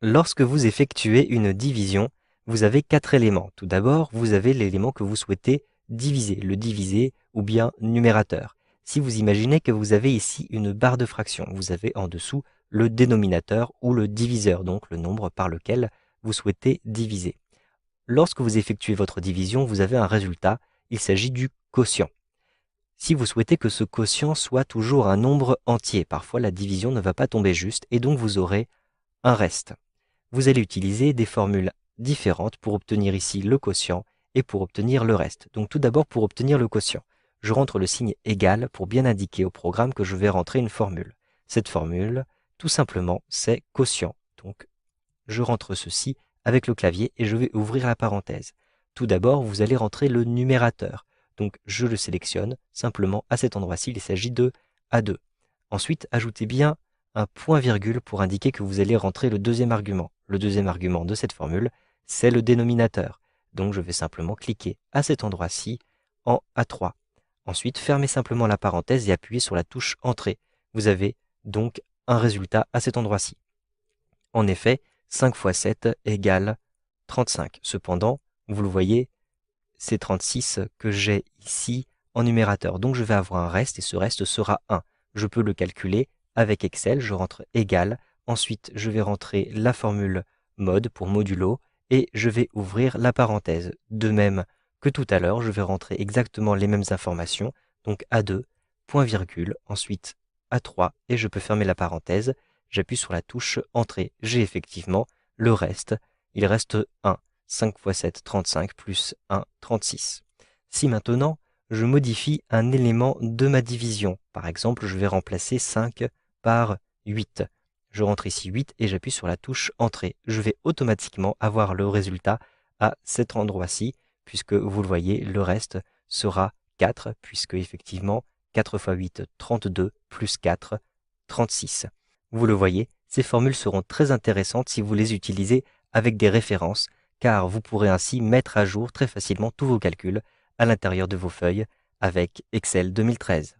Lorsque vous effectuez une division, vous avez 4 éléments. Tout d'abord, vous avez l'élément que vous souhaitez diviser, le divisé ou bien numérateur. Si vous imaginez que vous avez ici une barre de fraction, vous avez en dessous le dénominateur ou le diviseur, donc le nombre par lequel vous souhaitez diviser. Lorsque vous effectuez votre division, vous avez un résultat, il s'agit du quotient. Si vous souhaitez que ce quotient soit toujours un nombre entier, parfois la division ne va pas tomber juste et donc vous aurez un reste. Vous allez utiliser des formules différentes pour obtenir ici le quotient et pour obtenir le reste. Donc tout d'abord pour obtenir le quotient, je rentre le signe égal pour bien indiquer au programme que je vais rentrer une formule. Cette formule, tout simplement, c'est quotient. Donc je rentre ceci avec le clavier et je vais ouvrir la parenthèse. Tout d'abord, vous allez rentrer le numérateur. Donc je le sélectionne simplement à cet endroit-ci, il s'agit de A2. Ensuite, ajoutez bien un point-virgule pour indiquer que vous allez rentrer le deuxième argument. Le deuxième argument de cette formule, c'est le dénominateur. Donc je vais simplement cliquer à cet endroit-ci en A3. Ensuite, fermez simplement la parenthèse et appuyez sur la touche Entrée. Vous avez donc un résultat à cet endroit-ci. En effet, 5 fois 7 égale 35. Cependant, vous le voyez, c'est 36 que j'ai ici en numérateur. Donc je vais avoir un reste et ce reste sera 1. Je peux le calculer avec Excel, je rentre égal. Ensuite, je vais rentrer la formule mode pour modulo et je vais ouvrir la parenthèse. De même que tout à l'heure, je vais rentrer exactement les mêmes informations. Donc A2, point virgule, ensuite A3 et je peux fermer la parenthèse. J'appuie sur la touche Entrée. J'ai effectivement le reste. Il reste 1. 5 fois 7, 35, plus 1, 36. Si maintenant, je modifie un élément de ma division, par exemple, je vais remplacer 5 par 8. Je rentre ici 8 et j'appuie sur la touche Entrée. Je vais automatiquement avoir le résultat à cet endroit-ci, puisque vous le voyez, le reste sera 4, puisque effectivement, 4 fois 8, 32, plus 4, 36. Vous le voyez, ces formules seront très intéressantes si vous les utilisez avec des références, car vous pourrez ainsi mettre à jour très facilement tous vos calculs à l'intérieur de vos feuilles avec Excel 2013.